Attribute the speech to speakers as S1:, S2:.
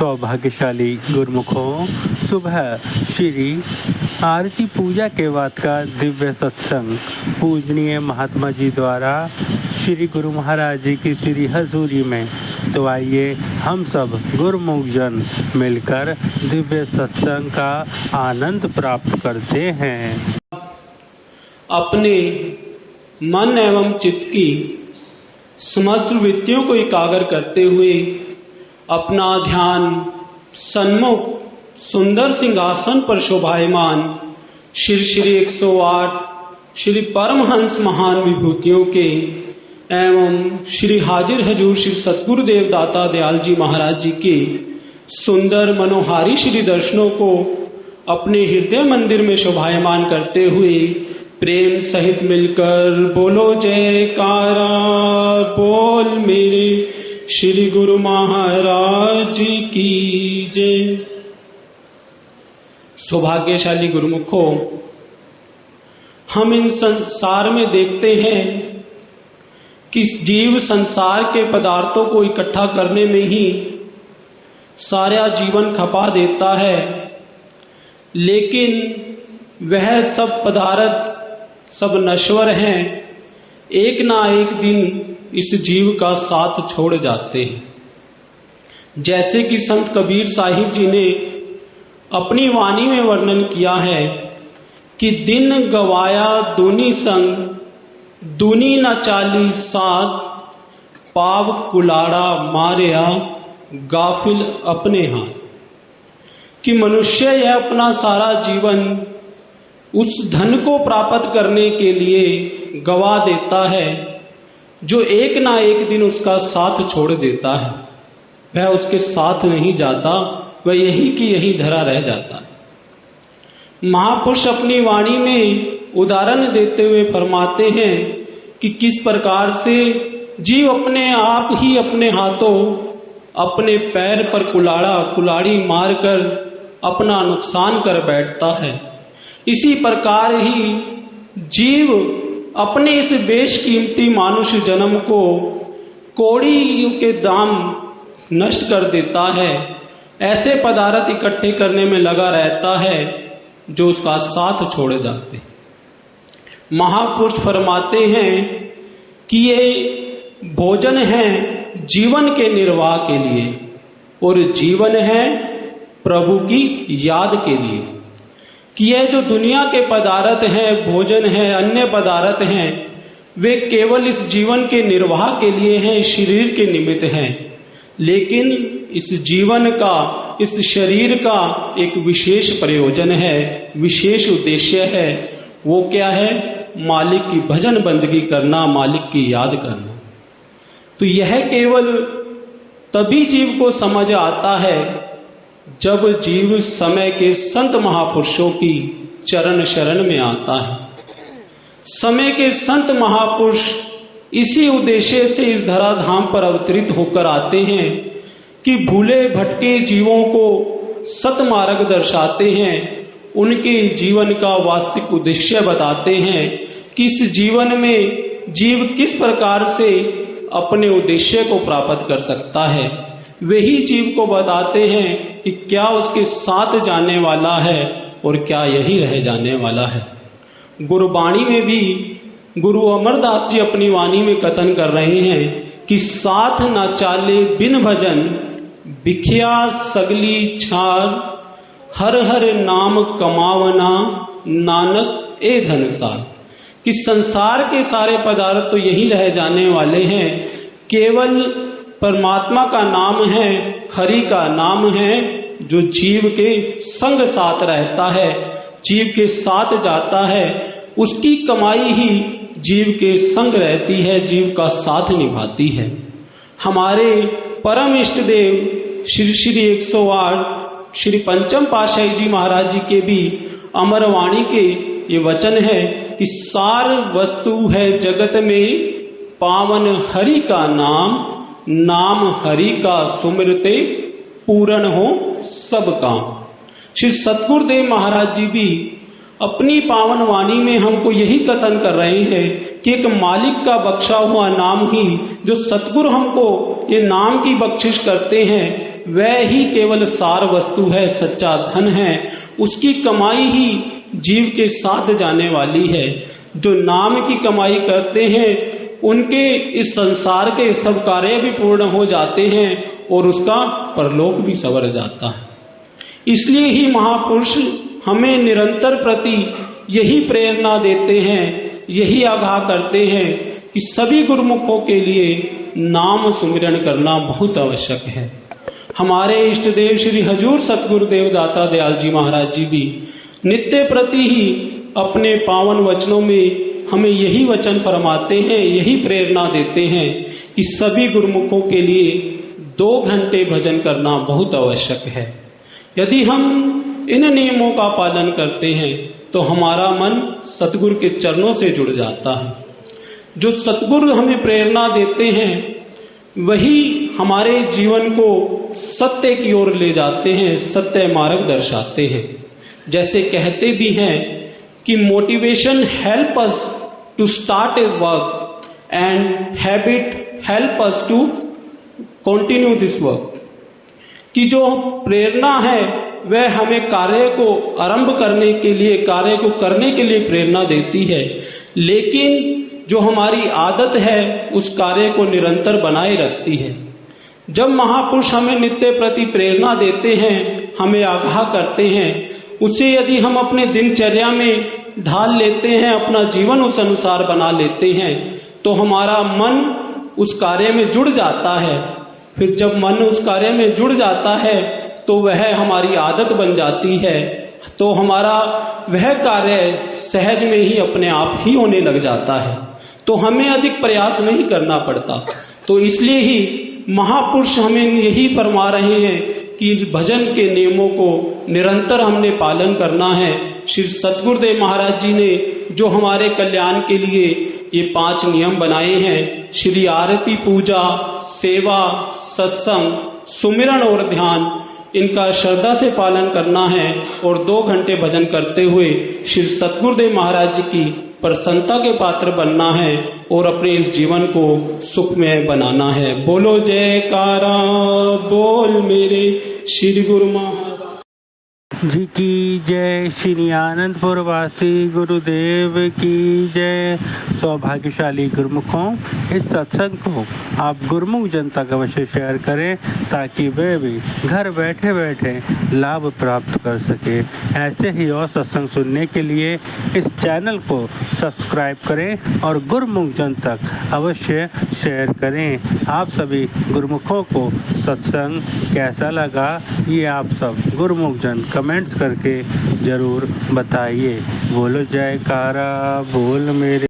S1: सौभाग्यशाली गुरुमुखों, सुबह श्री आरती पूजा के बाद का दिव्य सत्संग पूजनीय महात्मा जी द्वारा श्री गुरु महाराज जी की श्री हजूरी में। तो आइए हम सब गुरुमुख जन मिलकर दिव्य सत्संग का आनंद प्राप्त करते हैं।
S2: अपने मन एवं चित्त की समस्त वृत्तियों को एकाग्र करते हुए अपना ध्यान सन्मुख सुंदर सिंहासन पर शोभायमान श्री 108 श्री परमहंस महान विभूतियों के एवं श्री हाजिर हजूर श्री सतगुरुदेव दाता दयाल जी महाराज जी के सुंदर मनोहारी श्री दर्शनों को अपने हृदय मंदिर में शोभायमान करते हुए प्रेम सहित मिलकर बोलो जयकारा, बोल मेरे श्री गुरु महाराज की जय। सौभाग्यशाली गुरुमुखों, हम इन संसार में देखते हैं कि जीव संसार के पदार्थों को इकट्ठा करने में ही सारा जीवन खपा देता है, लेकिन वह सब पदार्थ सब नश्वर हैं, एक ना एक दिन इस जीव का साथ छोड़ जाते हैं। जैसे कि संत कबीर साहिब जी ने अपनी वाणी में वर्णन किया है कि दिन गवाया दूनी संग, दूनी न चाली साथ, पाव कुलाड़ा मारिया गाफिल अपने हाथ। कि मनुष्य यह अपना सारा जीवन उस धन को प्राप्त करने के लिए गवा देता है जो एक ना एक दिन उसका साथ छोड़ देता है। वह उसके साथ नहीं जाता, वह यही की यही धरा रह जाता है। महापुरुष अपनी वाणी में उदाहरण देते हुए फरमाते हैं कि किस प्रकार से जीव अपने आप ही अपने हाथों अपने पैर पर कुलाड़ी मारकर अपना नुकसान कर बैठता है, इसी प्रकार ही जीव अपने इस बेशकीमती मानुष जन्म को कौड़ी के दाम नष्ट कर देता है। ऐसे पदार्थ इकट्ठे करने में लगा रहता है जो उसका साथ छोड़ जाते हैं। महापुरुष फरमाते हैं कि ये भोजन है जीवन के निर्वाह के लिए और जीवन है प्रभु की याद के लिए। कि यह जो दुनिया के पदार्थ हैं, भोजन है, अन्य पदार्थ हैं, वे केवल इस जीवन के निर्वाह के लिए हैं, शरीर के निमित्त हैं। लेकिन इस जीवन का, इस शरीर का एक विशेष प्रयोजन है, विशेष उद्देश्य है। वो क्या है? मालिक की भजन बंदगी करना, मालिक की याद करना। तो यह केवल तभी जीव को समझ आता है जब जीव समय के संत महापुरुषों की चरण शरण में आता है। समय के संत महापुरुष इसी उद्देश्य से इस धराधाम पर अवतरित होकर आते हैं कि भूले भटके जीवों को सतमार्ग दर्शाते हैं, उनके जीवन का वास्तविक उद्देश्य बताते हैं कि इस जीवन में जीव किस प्रकार से अपने उद्देश्य को प्राप्त कर सकता है। वही जीव को बताते हैं कि क्या उसके साथ जाने वाला है और क्या यही रह जाने वाला है। गुरुवाणी में भी गुरु अमरदास जी अपनी वाणी में कथन कर रहे हैं कि साथ न चाले बिन भजन, बिखिया सगली छार, हर हर नाम कमावना, नानक ए धन सार। कि संसार के सारे पदार्थ तो यही रह जाने वाले हैं, केवल परमात्मा का नाम है, हरि का नाम है, जो जीव के संग साथ रहता है, जीव के साथ जाता है, उसकी कमाई ही जीव के संग रहती है, जीव का साथ निभाती है। हमारे परम इष्ट देव श्री 108 श्री पंचम पातशाही जी महाराज जी के भी अमरवाणी के ये वचन है कि सार वस्तु है जगत में, पावन हरि का नाम, नाम हरि का सुमिरते, पूर्ण हो सब काम। श्री सतगुरुदेव महाराज जी भी अपनी पावन वाणी में हमको यही कथन कर रहे हैं कि एक मालिक का बख्शा हुआ नाम ही, जो सतगुरु हमको ये नाम की बख्शिश करते हैं, वह ही केवल सार वस्तु है, सच्चा धन है। उसकी कमाई ही जीव के साथ जाने वाली है। जो नाम की कमाई करते हैं उनके इस संसार के सब कार्य भी पूर्ण हो जाते हैं और उसका परलोक भी संवर जाता है। इसलिए ही महापुरुष हमें निरंतर प्रति यही प्रेरणा देते हैं, यही आगाह करते हैं कि सभी गुरुमुखों के लिए नाम सुमिरन करना बहुत आवश्यक है। हमारे इष्ट देव श्री हजूर सतगुरुदेव दाता दयाल जी महाराज जी भी नित्य प्रति ही अपने पावन वचनों में हमें यही वचन फरमाते हैं, यही प्रेरणा देते हैं कि सभी गुरुमुखों के लिए 2 घंटे भजन करना बहुत आवश्यक है। यदि हम इन नियमों का पालन करते हैं तो हमारा मन सतगुरु के चरणों से जुड़ जाता है। जो सतगुरु हमें प्रेरणा देते हैं वही हमारे जीवन को सत्य की ओर ले जाते हैं, सत्य मार्ग दर्शाते हैं। जैसे कहते भी हैं कि motivation help us to start a work and habit help us to continue this work. कि जो प्रेरणा है वह हमें कार्य को आरंभ करने के लिए, कार्य को करने के लिए प्रेरणा देती है, लेकिन जो हमारी आदत है उस कार्य को निरंतर बनाए रखती है। जब महापुरुष हमें नित्य प्रति प्रेरणा देते हैं, हमें आगाह करते हैं, उसे यदि हम अपने दिनचर्या में ढाल लेते हैं, अपना जीवन उस अनुसार बना लेते हैं, तो हमारा मन उस कार्य में जुड़ जाता है। फिर जब मन उस कार्य में जुड़ जाता है तो वह हमारी आदत बन जाती है, तो हमारा वह कार्य सहज में ही अपने आप ही होने लग जाता है। तो हमें अधिक प्रयास नहीं करना पड़ता। तो इसलिए ही महापुरुष हमें यही फरमा रहे हैं कि भजन के नियमों को निरंतर हमने पालन करना है। श्री सतगुरुदेव महाराज जी ने जो हमारे कल्याण के लिए ये 5 नियम बनाए हैं, श्री आरती, पूजा, सेवा, सत्संग, सुमिरन और ध्यान, इनका श्रद्धा से पालन करना है और 2 घंटे भजन करते हुए श्री सतगुरुदेव महाराज जी की प्रसन्नता के पात्र बनना है और अपने इस जीवन को सुखमय बनाना है। बोलो जयकारा बोल मेरे श्री गुरु महाराज
S1: जी की जय। श्री आनंदपुर वासी गुरुदेव की जय। सौभाग्यशाली गुरुमुखों, इस सत्संग को आप गुरुमुख जनता का अवश्य शेयर करें ताकि वे भी घर बैठे बैठे लाभ प्राप्त कर सके। ऐसे ही और सत्संग सुनने के लिए इस चैनल को सब्सक्राइब करें और गुरुमुख जन तक अवश्य शेयर करें। आप सभी गुरुमुखों को सत्संग कैसा लगा ये आप सब गुरुमुख जन कमेंट्स करके ज़रूर बताइए। बोलो जयकारा बोल मेरे